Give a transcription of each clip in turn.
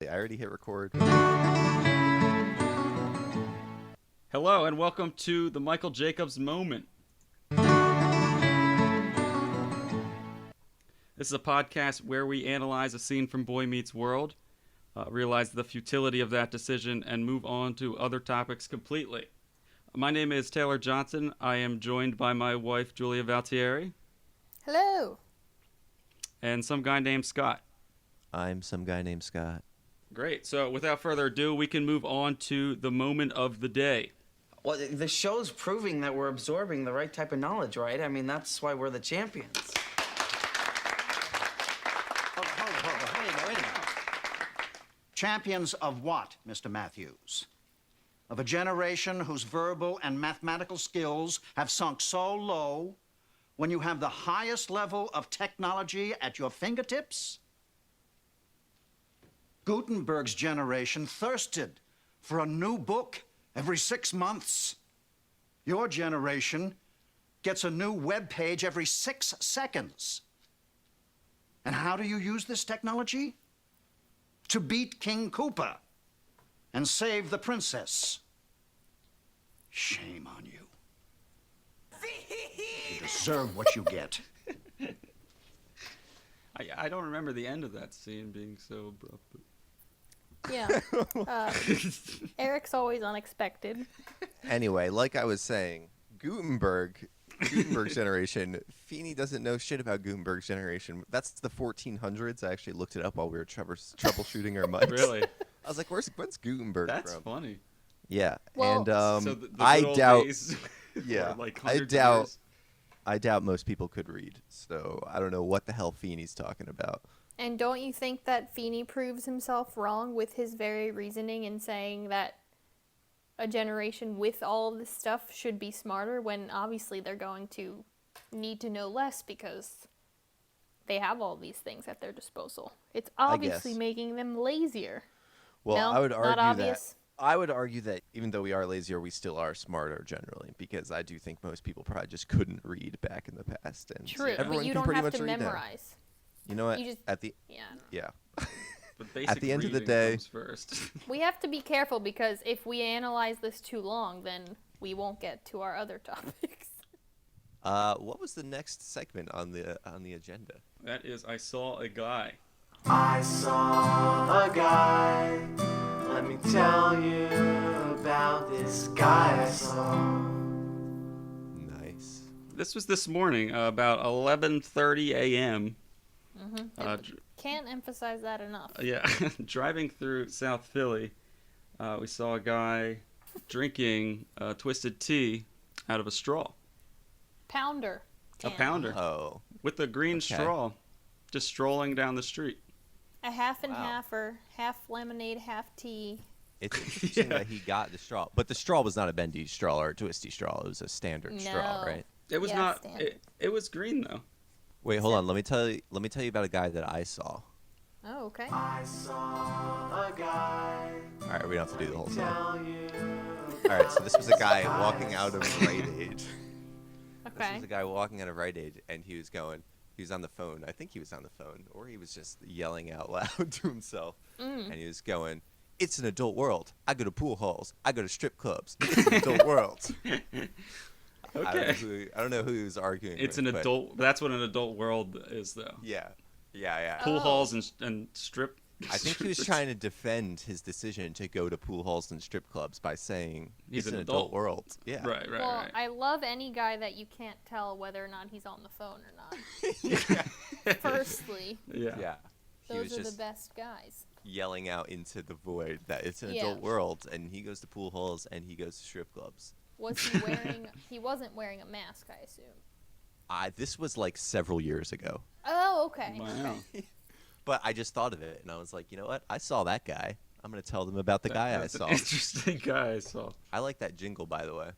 I already hit record. Hello and welcome to the Michael Jacobs Moment. This is a podcast where we analyze a scene from Boy Meets World, realize the futility of that decision, and move on to other topics completely. My name is Taylor Johnson. I am joined by my wife, Julia Valtieri. Hello. And some guy named Scott. I'm some guy named Scott. Great. So without further ado, we can move on to the moment of the day. Well, the show's proving that we're absorbing the right type of knowledge, right? I mean, that's why we're the champions. Wait a minute. Champions of what, Mr. Matthews? Of a generation whose verbal and mathematical skills have sunk so low when you have the highest level of technology at your fingertips? Gutenberg's generation thirsted for a new book every 6 months. Your generation gets a new web page every 6 seconds. And how do you use this technology? To beat King Koopa and save the princess. Shame on you. You deserve what you get. I don't remember the end of that scene being so abrupt. Yeah. Eric's always unexpected. Anyway, like I was saying, Gutenberg's generation, Feeny doesn't know shit about Gutenberg's generation. That's the 1400s. I actually looked it up while we were troubleshooting our mics. Really? I was like, when's Gutenberg That's from? funny. Yeah, Well, and So the I good old doubt. days Yeah, were like I hundreds of doubt. years. I doubt most people could read. So I don't know what the hell Feeny's talking about. And don't you think that Feeny proves himself wrong with his very reasoning in saying that a generation with all of this stuff should be smarter when obviously they're going to need to know less because they have all these things at their disposal? It's obviously guess. making them lazier. Well, No? I would Not argue that. obvious? I would argue that even though we are lazier, we still are smarter generally, because I do think most people probably just couldn't read back in the past, and True, everyone but you can don't pretty have much to read now. memorize. You know what? You just- At the Yeah. I don't know. yeah, But basic At the end of the reading day- comes first. We have to be careful because if we analyze this too long, then we won't get to our other topics. what was the next segment on the agenda? That is, I saw a guy. I saw a guy. Let me tell you about this guy I saw. Nice. This was this morning, about 11:30 a.m. Can't emphasize that enough. Yeah, driving through South Philly, we saw a guy drinking twisted tea out of a straw. Pounder. A can. pounder. Oh, With a green Okay. straw, just strolling down the street. A half and Wow. halfer, half lemonade, half tea. it's interesting that he got the straw, but the straw was not a bendy straw or a twisty straw. It was a standard straw, No. right? It was Yeah, not. standard. It was green though. Wait, hold on. Let me tell you about a guy that I saw. Oh, okay. I saw a guy. All right, we don't have to do the whole thing. All Tell you. right, so this was a guy walking out of Rite Aid. This Okay. was a guy walking out of Rite Aid, and he was on the phone. I think he was on the phone, or he was just yelling out loud to himself. And he was going, "It's an adult world. I go to pool halls. I go to strip clubs. It's an adult world." Okay. I don't know who he was arguing It's with, an but adult. That's what an adult world is, though. Yeah. Pool Oh. halls and strip. I think he was trying to defend his decision to go to pool halls and strip clubs by saying He's it's an an adult adult. world. Yeah. Right. Well, I love any guy that you can't tell whether or not he's on the phone or not. Firstly, Yeah. Yeah. He was those are just the best guys. yelling out into the void that it's an Yeah. adult world, and he goes to pool halls and he goes to strip clubs. Was he wearing? He wasn't wearing a mask, I assume. This was like several years ago, Oh, okay. Wow. but I just thought of it, and I was like, you know what? I saw that guy. I'm gonna tell them about the guy I That's saw. an interesting guy I saw. I like that jingle, by the way.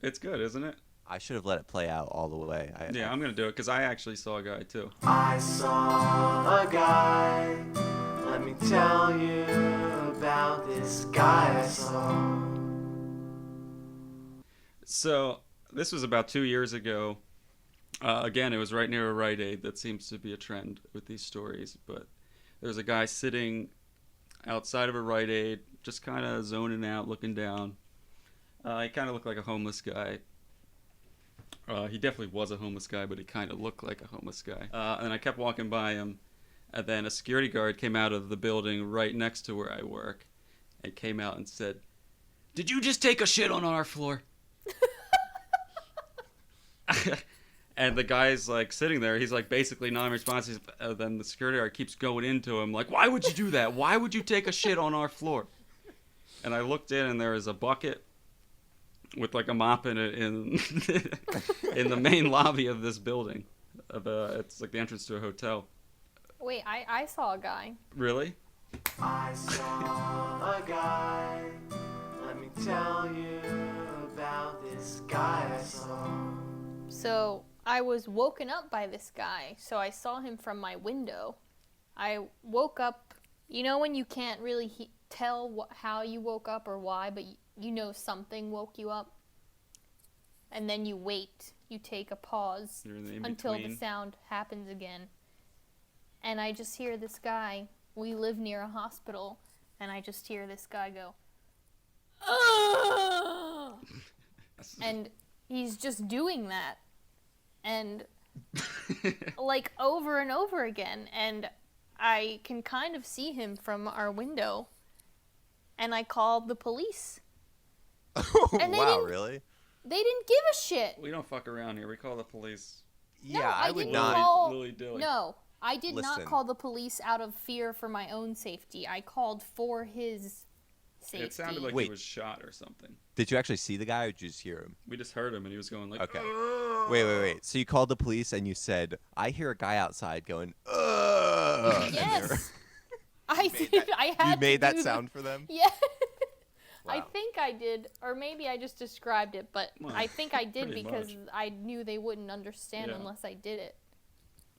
It's good, isn't it? I should have let it play out all the way. Yeah, I'm gonna do it because I actually saw a guy too. I saw a guy. Let me tell you about this guy I saw. So this was about 2 years ago. Again, it was right near a Rite Aid. That seems to be a trend with these stories. But there's a guy sitting outside of a Rite Aid, just kind of zoning out, looking down. He kind of looked like a homeless guy. He definitely was a homeless guy, but he kind of looked like a homeless guy. And I kept walking by him, and then a security guard came out of the building right next to where I work, and came out and said, "Did you just take a shit on our floor?" And the guy's like sitting there. He's like basically non-responsive. Then the security guard keeps going into him like, "Why would you do that? Why would you take a shit on our floor?" And I looked in, and there was a bucket with like a mop in it in in the main lobby of this building. It's like the entrance to a hotel. Wait, I saw a guy. Really? I saw a guy. Let me tell you about this guy I saw. So I was woken up by this guy, so I saw him from my window. I woke up, you know when you can't really tell how you woke up or why, but you know something woke you up? And then you wait. You take a pause until the sound happens again. And I just hear this guy, we live near a hospital, and I just hear this guy go, "Ugh!" And he's just doing that. And like over and over again. And I can kind of see him from our window. And I called the police. And Wow, really? They didn't give a shit. We don't fuck around here. We call the police. Yeah, No, I would didn't not. call- Lily-dilly. No, I did not Listen. call the police out of fear for my own safety. I called for his safety. It sounded like Wait. he was shot or something. Did you actually see the guy, or did you just hear him? We just heard him, and he was going like, Okay. "Ugh." Wait. So you called the police and you said, "I hear a guy outside going, ugh." And Yes. I did. that- I had you made to that do sound for them? Yeah. I Wow. think I did, or maybe I just described it, but Well, I think I did pretty because much. I knew they wouldn't understand Yeah. unless I did it.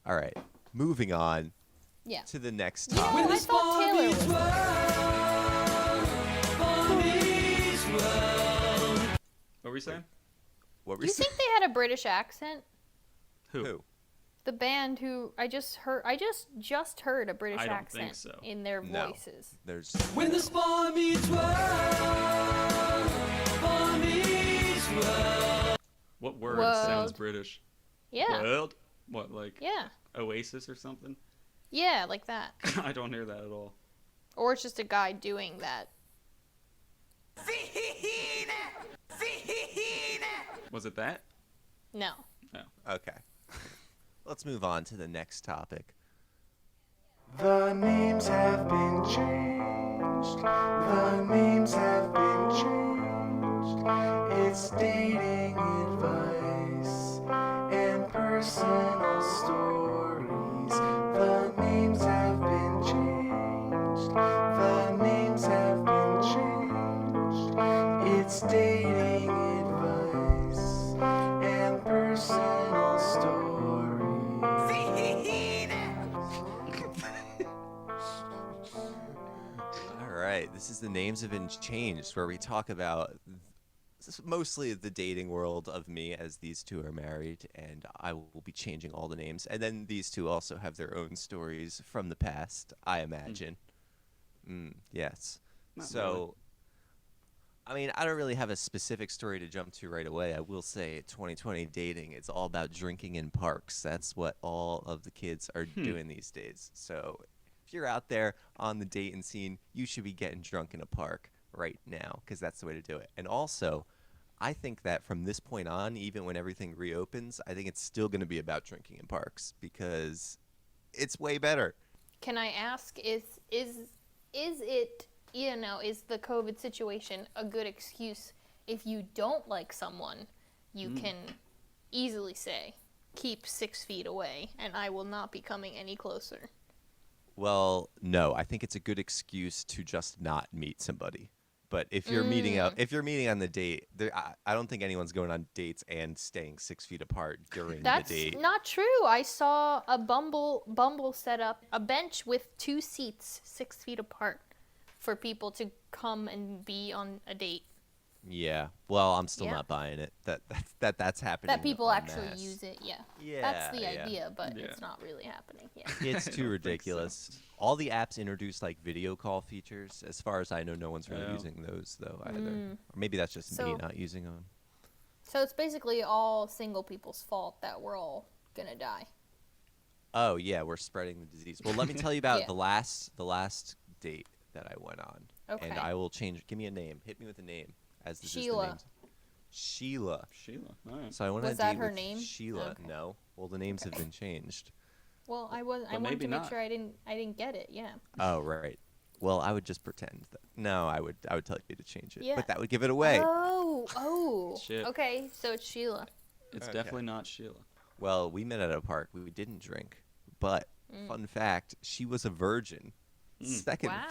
All right. Moving on Yeah. to the next You know, topic. I thought Taylor was. What were you saying? What were Do you think they had a British accent? Who? The band who I just heard a British I don't accent think so. in their No. voices. There's When the spawn meets world, spawn meets world. What word World. sounds British? Yeah. World? What, like Yeah. Oasis or something? Yeah, like that. I don't hear that at all. Or it's just a guy doing that. Was it that? No. okay. Let's move on to the next topic. The names have been changed. The names have been changed. It's dating advice and personal stories. The names have been changed. The names have been changed. It's dating advice and personal stories. All right. This is the names have been changed, where we talk about mostly the dating world of me, as these two are married, and I will be changing all the names. And then these two also have their own stories from the past, I imagine. Yes. Not So, really. I mean, I don't really have a specific story to jump to right away. I will say 2020 dating, it's all about drinking in parks. That's what all of the kids are doing these days. So if you're out there on the dating scene, you should be getting drunk in a park right now, because that's the way to do it. And also, I think that from this point on, even when everything reopens, I think it's still going to be about drinking in parks, because it's way better. Can I ask, is it, you know, is the COVID situation a good excuse if you don't like someone? You can easily say, keep 6 feet away, and I will not be coming any closer. Well, no, I think it's a good excuse to just not meet somebody. But if you're meeting on the date, I don't think anyone's going on dates and staying 6 feet apart during That's the date. not true. I saw a Bumble set up a bench with 2 seats 6 feet apart for people to come and be on a date. Yeah. Well, I'm still Yeah. not buying it. That's happening. That people en actually masse. use it, yeah. Yeah. That's the yeah. idea, but Yeah. it's not really happening. Yeah. It's I too don't think so. ridiculous. All the apps introduce like video call features. As far as I know, no one's really Yeah. using those though either. Or maybe that's just me So- not using them. So it's basically all single people's fault that we're all gonna die. Oh yeah, we're spreading the disease. Well, let me tell you about Yeah. the last date that I went on. Okay. And I will change. Give me a name. Hit me with a name. As this Sheila. is the name. Sheila. Sheila. All right. So I went on Was a that date her with name? Sheila. Okay. No. Well, the names have been changed. Well, I But wanted maybe to make not. sure I didn't get it. Yeah. Oh right. Well, I would just pretend that. No, I would tell you to change it. Yeah. But that would give it away. Oh. Shit. Okay, so it's Sheila. It's Okay. definitely not Sheila. Well, we met at a park. We didn't drink, but fun fact: she was a virgin. Second, Wow.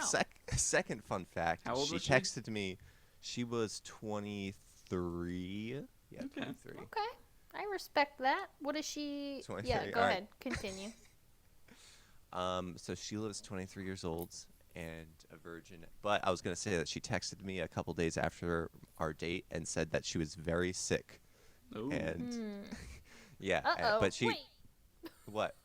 second fun fact: How old she was she? texted me. She was 23. Yeah, Okay. 23. Okay, I respect that. What is she? 23, Yeah, go alright. ahead. Continue. So Sheila was 23 years old and a virgin. But I was gonna say that she texted me a couple days after our date and said that she was very sick. Ooh. And yeah, Uh-oh. but she Wait. what?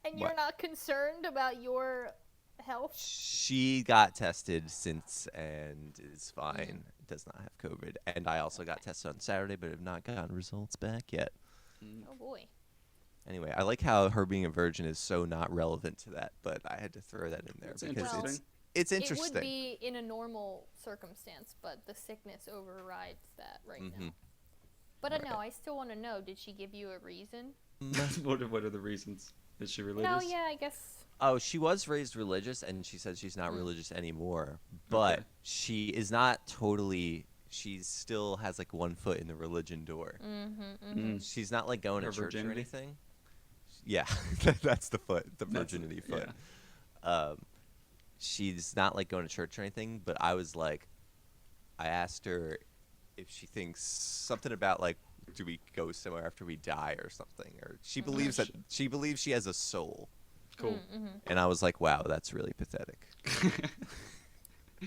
And you're What? not concerned about your health? She got tested since and is fine. Does not have COVID. And I also got tested on Saturday, but have not gotten results back yet. Oh boy. Anyway, I like how her being a virgin is so not relevant to that, but I had to throw that in there That's because interesting. it's interesting. It would be in a normal circumstance, but the sickness overrides that right now. But Right. no, I still want to know, did she give you a reason? what are the reasons? Is she religious? No, yeah, I guess. Oh, she was raised religious, and she says she's not religious anymore. But Okay. she is not totally. She still has like one foot in the religion door. She's not like going Her to church virginity? or anything. Yeah, that's the foot, the That's- virginity foot. She's not like going to church or anything. But I was like, I asked her if she thinks something about like, do we go somewhere after we die or something? Or she believes that she believes she has a soul. Cool. And I was like, wow, that's really pathetic.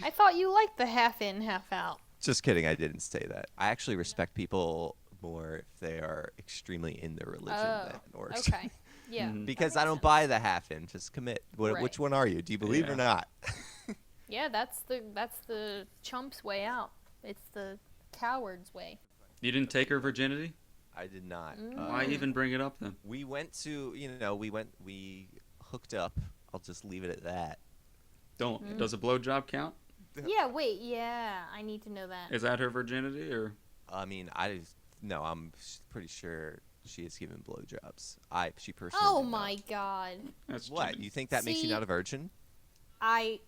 I thought you liked the half in, half out. Just kidding, I didn't say that. I actually respect people more if they are extremely in their religion Oh, than or okay. Yeah. that because makes I don't sense. buy the half in. Just commit. Right. Which one are you? Do you believe Yeah. or not? Yeah, that's the chump's way out. It's the coward's way. You didn't take her virginity? I did not. Why even bring it up then? We went to, we hooked up. I'll just leave it at that. Don't. Does a blowjob count? Yeah, wait, yeah, I need to know that. Is that her virginity or? I mean, I'm pretty sure she has given blowjobs. She personally. Oh did not. my god. That's What? cheating. You think that makes you See- not a virgin? I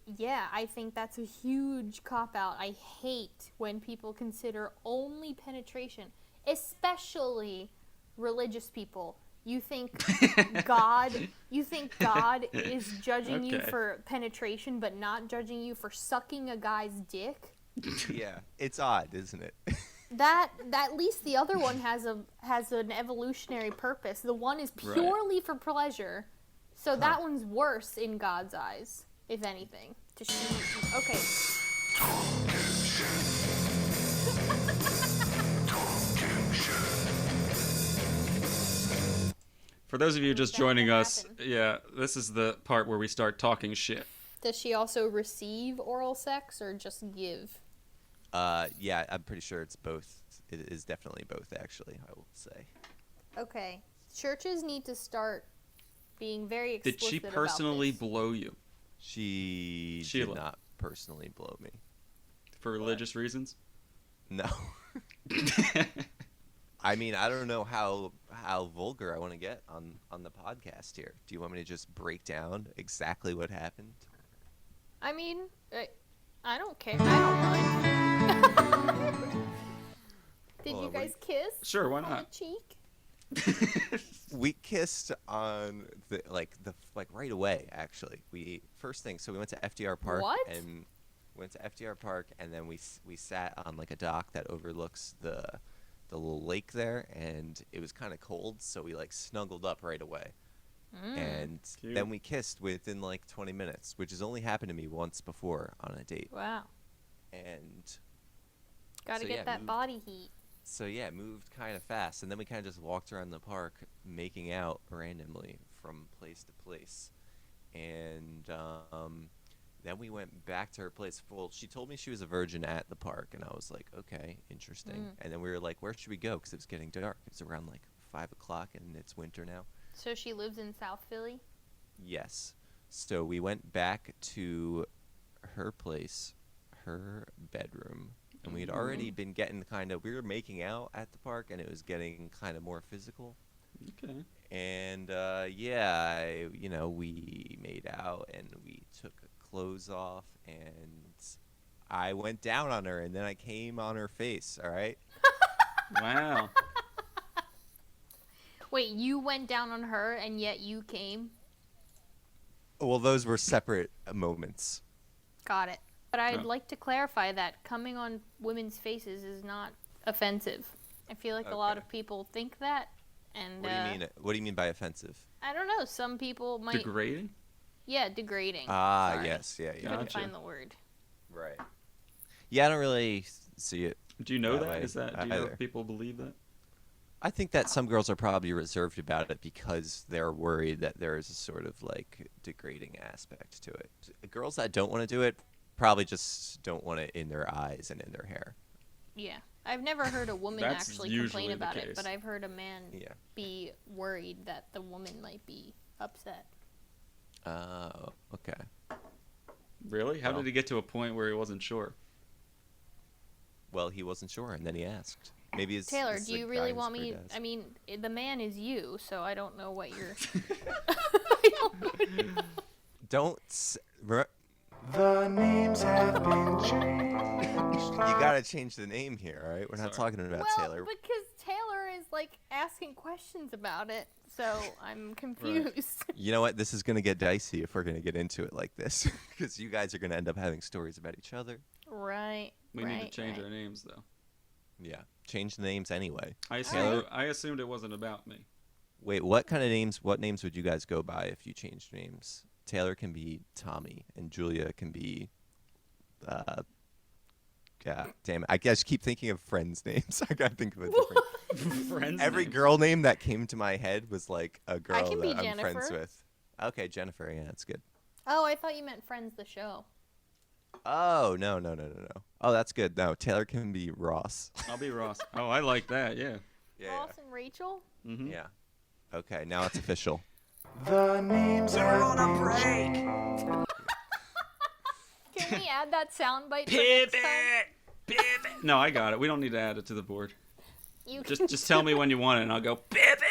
think that's a huge cop out. I hate when people consider only penetration, especially religious people. You think God is judging you Okay. for penetration but not judging you for sucking a guy's dick? Yeah. It's odd, isn't it? That at least the other one has an evolutionary purpose. The one is Right. purely for pleasure. So that one's worse in God's eyes, if anything. To shoot. Okay. For those of you just that joining gonna us, happen? yeah, this is the part where we start talking shit. Does she also receive oral sex or just give? Yeah, I'm pretty sure it's both. It is definitely both, actually, I will say. Okay. Churches need to start being very Did explicit she about personally this. blow you She Sheila. did not personally blow me. for religious reasons? No. I mean, I don't know how vulgar I want to get on the podcast here. Do you want me to just break down exactly what happened? I mean, I don't care. I don't mind. Did Hold you on, guys kiss? Sure, why On not? the cheek? We kissed on the right away. Actually, we first thing. So we went to FDR Park What? and went to FDR Park, and then we sat on like a dock that overlooks the little lake there, and it was kind of cold, so we like snuggled up right away. And Cute. then we kissed within like 20 minutes, which has only happened to me once before on a date. Wow. And Gotta So, get yeah, that moved- body heat. So yeah, it moved kind of fast, and then we kind of just walked around the park, making out randomly from place to place, and then we went back to her place. Well, she told me she was a virgin at the park, and I was like, okay, interesting. And then we were like, where should we go? Because it was getting dark. It was around like 5 o'clock, and it's winter now. So she lives in South Philly? Yes. So we went back to her place, her bedroom, and we had already been getting we were making out at the park, and it was getting kind of more physical. Okay. And we made out, and we took clothes off, and I went down on her, and then I came on her face. All right. Wow. Wait, you went down on her and yet you came? Well, those were separate moments. Got it. But I'd Oh. like to clarify that coming on women's faces is not offensive. I feel like a lot Okay. of people think that. And What do you mean? What do you mean by offensive? I don't know. Some people might. Degrading? Yeah, degrading. Ah, Sorry. yes, yeah. Couldn't Gotcha. find the word. Right. Yeah, I don't really see it. Do you know That that? way, Is that? Do you know either. if people believe that? I think that some girls are probably reserved about it because they're worried that there is a sort of like degrading aspect to it. Girls that don't want to do it probably just don't want it in their eyes and in their hair. Yeah. I've never heard a woman That's actually usually complain the about it, case. but I've heard a man Yeah. be worried that the woman might be upset. Oh, okay. Really? How Well. did he get to a point where he wasn't sure? Well, he wasn't sure, and then he asked. Maybe it's Taylor, it's do the you really guidance want for me? dads. I mean, the man is you, so I don't know what you're. Don't. The names have been changed. You gotta change the name here, all right? We're not Sorry. talking about Well, Taylor. because Taylor is like asking questions about it, so I'm confused. You know what? This is gonna get dicey if we're gonna get into it like this, because you guys are gonna end up having stories about each other. Right. We right, need to change right. our names, though. Yeah, change the names anyway. I assumed it wasn't about me. Wait, what kind of names? What names would you guys go by if you changed names? Taylor can be Tommy, and Julia can be. Yeah, damn it! I just keep thinking of friends' names. I gotta think of a different. Friends. Every names. girl name that came to my head was like a girl can be that I'm friends Jennifer. with. Okay, Jennifer. Yeah, that's good. Oh, I thought you meant Friends the show. Oh no. Oh, that's good. No, Taylor can be Ross. I'll be Ross. Oh, I like that. Yeah. Ross and Rachel. Mm-hmm. Yeah. Okay, now it's official. The names have been changed. Can we add that soundbite for next time? Pivot. No, I got it. We don't need to add it to the board. You can Just tell me when you want it, and I'll go pivot.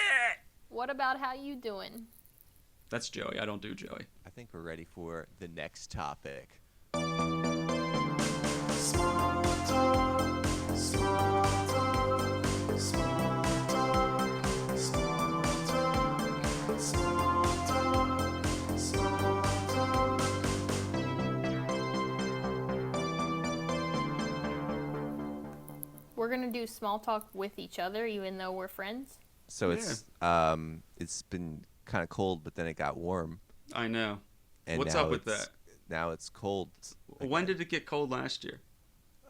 What about how you doing? That's Joey. I don't do Joey. I think we're ready for the next topic. Small talk, small talk, small talk, small talk, small talk, small talk. We're gonna do small talk with each other, even though we're friends. So it's been kind of cold, but then it got warm. I know. And What's now up with it's- that? Now it's cold. When did it get cold last year?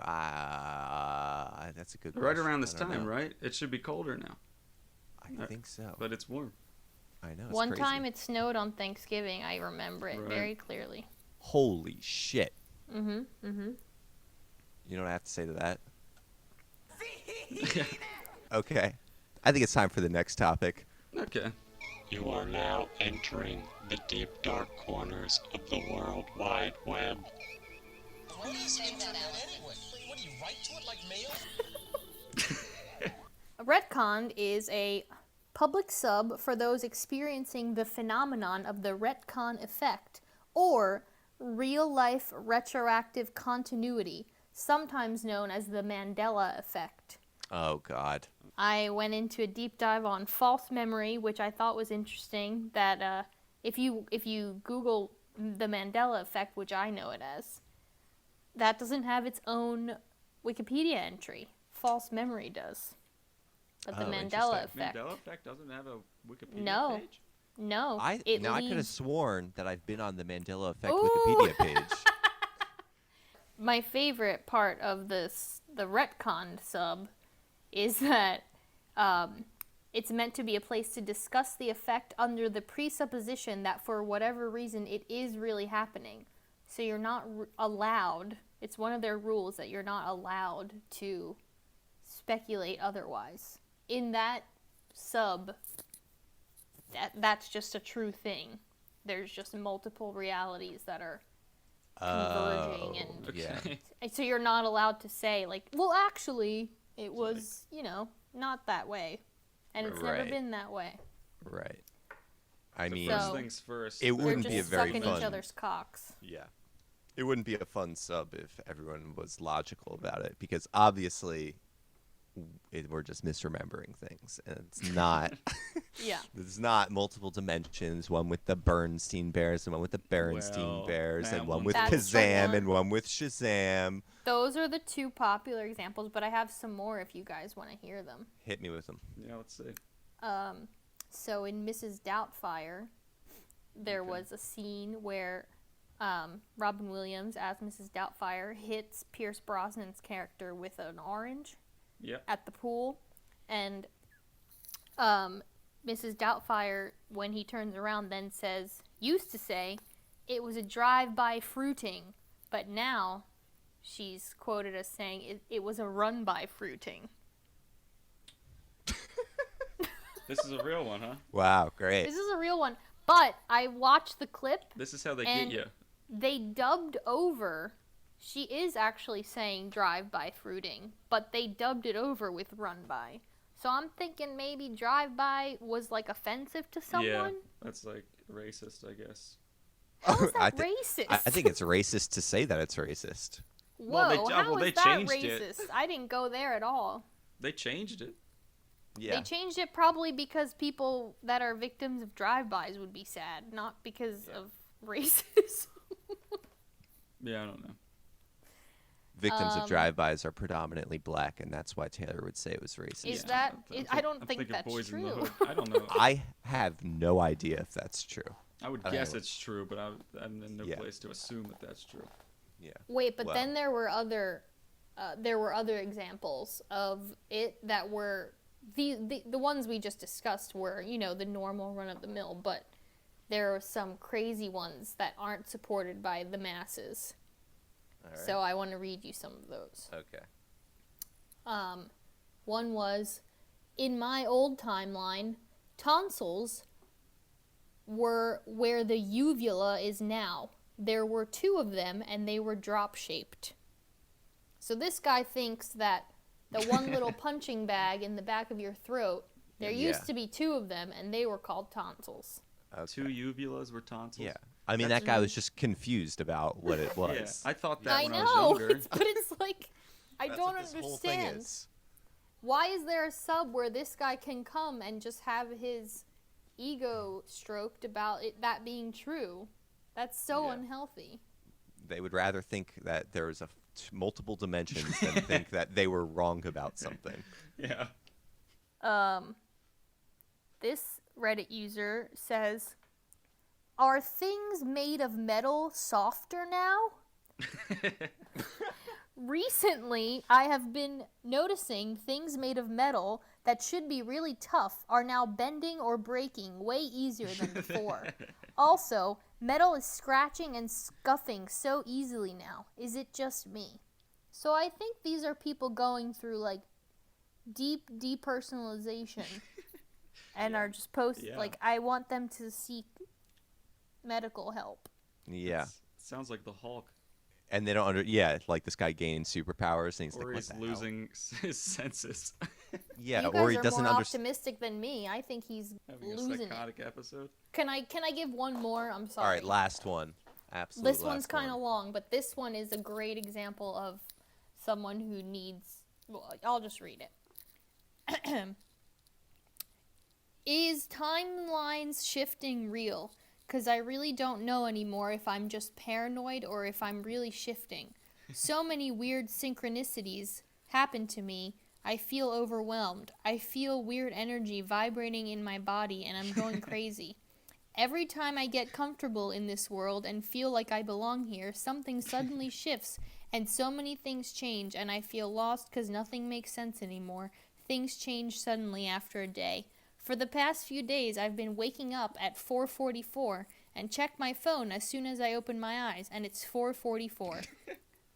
That's a good Right question. around this I don't time, know. right? It should be colder now, I think so. but it's warm. I know. It's One crazy. time it snowed on Thanksgiving. I remember it Right. very clearly. Holy shit. Mhm. Mhm. You know what I have to say to that? Okay. I think it's time for the next topic. Okay. You are now entering the deep dark corners of the World Wide Web. What is internet anyway? What do you write to it like mail? A retcon is a public sub for those experiencing the phenomenon of the retcon effect, or real-life retroactive continuity, sometimes known as the Mandela effect. Oh, God. I went into a deep dive on false memory, which I thought was interesting. That if you Google the Mandela effect, which I know it as, that doesn't have its own Wikipedia entry. False memory does, but the Oh, Mandela interesting. effect, Mandela effect doesn't have a Wikipedia No. page. no, I it could have leads. sworn that I've been on the Mandela Effect Ooh. Wikipedia page. my favorite part of the retconned sub is that it's meant to be a place to discuss the effect under the presupposition that for whatever reason it is really happening. So you're not allowed, it's one of their rules that you're not allowed to speculate otherwise. In that sub, that's just a true thing. There's just multiple realities that are converging, and yeah. so you're not allowed to say, like, well, actually, it was, not that way, and it's never Right. been that way. Right. I mean, First So- things first. it They're wouldn't just be a very sucking fun. each other's cocks. Yeah. It wouldn't be a fun sub if everyone was logical about it, because obviously we're just misremembering things, and it's not. Yeah. There's not multiple dimensions. One with the Bernstein Bears, and one with the Berenstein Well, Bears, that and one one- with That's the Kazam, one. and one with Shazam. Those are the two popular examples, but I have some more if you guys want to hear them. Hit me with them. Yeah, let's see. So in Mrs. Doubtfire, there was a scene where Robin Williams, as Mrs. Doubtfire, hits Pierce Brosnan's character with an orange Yep. at the pool, and Mrs. Doubtfire, when he turns around, then used to say, it was a drive-by fruiting, but now she's quoted as saying it was a run-by fruiting. This is a real one, huh? Wow, great. This is a real one, but I watched the clip. This is how they And- get you. They dubbed over. She is actually saying drive-by fruiting, but they dubbed it over with run-by. So I'm thinking maybe drive-by was like offensive to someone. Yeah, that's like racist, I guess. How is I that thi- racist? I think it's racist to say that it's racist. Whoa, Well, they- how well, is they that changed racist? it. I didn't go there at all. They changed it. Yeah. They changed it probably because people that are victims of drive-bys would be sad, not because of racism. Yeah, I don't know. Victims of drive-bys are predominantly black, and that's why Taylor would say it was racist. Is Yeah, that? I'm I don't I'm think thinking that's Boys in the true. Hood. I don't know. I have no idea if that's true. I would I don't guess know. it's true, but I'm in no Yeah. place to assume that that's true. Yeah. Wait, but Well. then there were other examples of it that were the ones we just discussed were, the normal run of the mill, but there are some crazy ones that aren't supported by the masses. All right. So I want to read you some of those. Okay. One was, in my old timeline, tonsils were where the uvula is now. There were 2 of them, and they were drop-shaped. So this guy thinks that the one little punching bag in the back of your throat, there used Yeah. to be 2 of them, and they were called tonsils. Okay. 2 uvulas were tonsils. Yeah. I mean, That's that guy was really- just confused about what it Yeah, was. I thought that I when know, I was younger. but it's like, I That's don't what this whole thing understand. is. Why is there a sub where this guy can come and just have his ego stroked about it that being true? That's so Yeah. unhealthy. They would rather think that there was multiple dimensions than think that they were wrong about something. Yeah. This Reddit user says, "Are things made of metal softer now?" Recently, I have been noticing things made of metal that should be really tough are now bending or breaking way easier than before. Also, metal is scratching and scuffing so easily now. Is it just me? So I think these are people going through like deep depersonalization and are just Yeah. like, I want them to seek medical help. Yeah. Sounds like the Hulk. And they don't like this guy gained superpowers, and he's Or like, what he's the hell? losing his senses. Yeah, You or guys he are doesn't more understand. optimistic than me. I think he's Having a losing it. psychotic episode. Can I give one more? I'm sorry. All right, last one. Absolutely. This one's kind of long, but this one is a great example of someone who needs. Well, I'll just read it. Is timelines shifting real? Because I really don't know anymore if I'm just paranoid or if I'm really shifting. So many weird synchronicities happen to me. I feel overwhelmed. I feel weird energy vibrating in my body, and I'm going crazy. Every time I get comfortable in this world and feel like I belong here, something suddenly shifts, And so many things change, and I feel lost because nothing makes sense anymore. Things change suddenly after a day. For the past few days, I've been waking up at 4:44 and check my phone as soon as I open my eyes, and it's 4:44.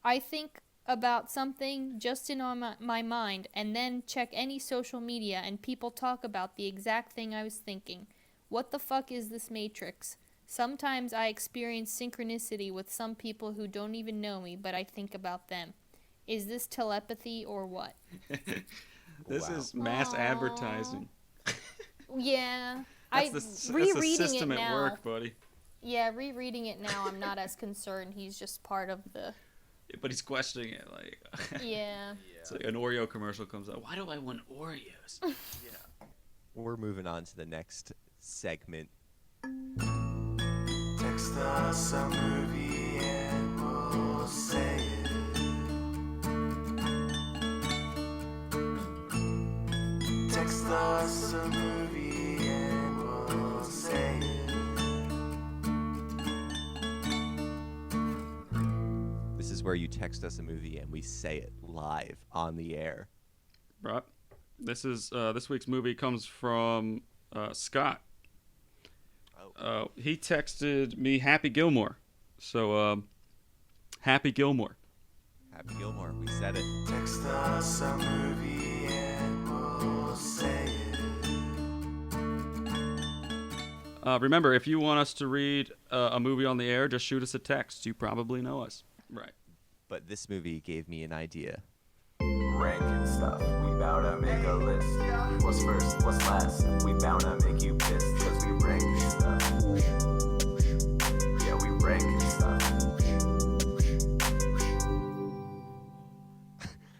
I think about something just in on my mind, and then check any social media, and people talk about the exact thing I was thinking. What the fuck is this matrix? Sometimes I experience synchronicity with some people who don't even know me, but I think about them. Is this telepathy or what? This Wow. is mass advertising. Yeah. That's the rereading system it at now. work, buddy. Yeah, rereading it now, I'm not as concerned. He's just part of the. But he's questioning it, like. Yeah. It's like an Oreo commercial comes out. Why do I want Oreos? We're moving on to the next segment. Text us a movie and we'll say it. Text us a movie and we'll say it. This is where you text us a movie and we say it live on the air. Right. This week's movie comes from Scott. He texted me Happy Gilmore. So, Happy Gilmore. Happy Gilmore, we said it. Text us a movie and we'll say it. Remember, if you want us to read a movie on the air, just shoot us a text. You probably know us. Right. But this movie gave me an idea. Ranking stuff, we bout to make a list. What's first, what's last? We bout to make you pissed, cause we rank stuff. Yeah, we rank stuff.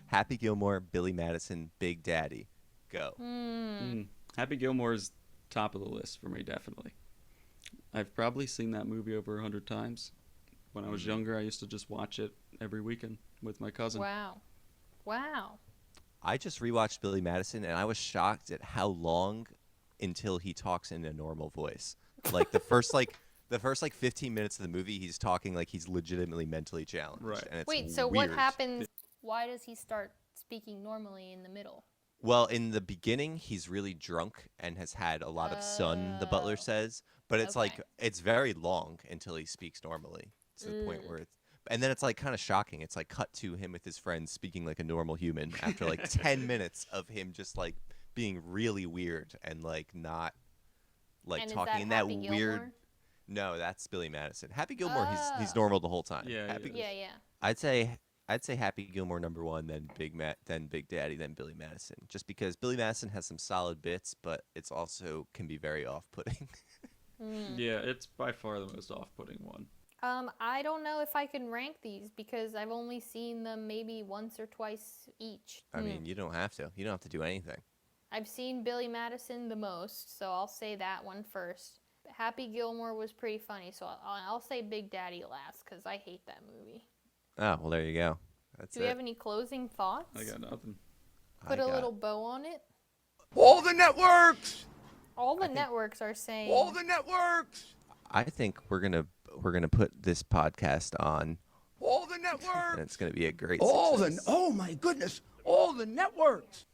Happy Gilmore, Billy Madison, Big Daddy. Go. Happy Gilmore is top of the list for me, definitely. I've probably seen that movie over 100 times. When I was younger, I used to just watch it every weekend with my cousin. Wow. I just rewatched Billy Madison and I was shocked at how long until he talks in a normal voice. Like the first 15 minutes of the movie, he's talking like he's legitimately mentally challenged. Right. And it's Wait, so weird. what happens? Why does he start speaking normally in the middle? Well, in the beginning, he's really drunk and has had a lot of sun, the butler says. But it's like, it's very long until he speaks normally to the point where it's, and then it's like kind of shocking. It's like cut to him with his friends speaking like a normal human after like 10 minutes of him just like being really weird and like not like And is talking that in that Happy weird. Gilmore? No, that's Billy Madison. Happy Gilmore, he's normal the whole time. Yeah, Happy, yeah. Yeah. I'd say Happy Gilmore number one, then Big Daddy, then Billy Madison. Just because Billy Madison has some solid bits, but it's also can be very off-putting. Yeah, it's by far the most off-putting one. I don't know if I can rank these because I've only seen them maybe once or twice each. I mean, you don't have to. You don't have to do anything. I've seen Billy Madison the most, so I'll say that one first. Happy Gilmore was pretty funny, so I'll say Big Daddy last because I hate that movie. Oh, well, there you go. That's Do we have any closing thoughts? I got nothing. Put a little bow on it. All the networks. All the networks are saying. All the networks. I think we're gonna put this podcast on all the networks, and it's gonna be a great success. Oh my goodness, all the networks.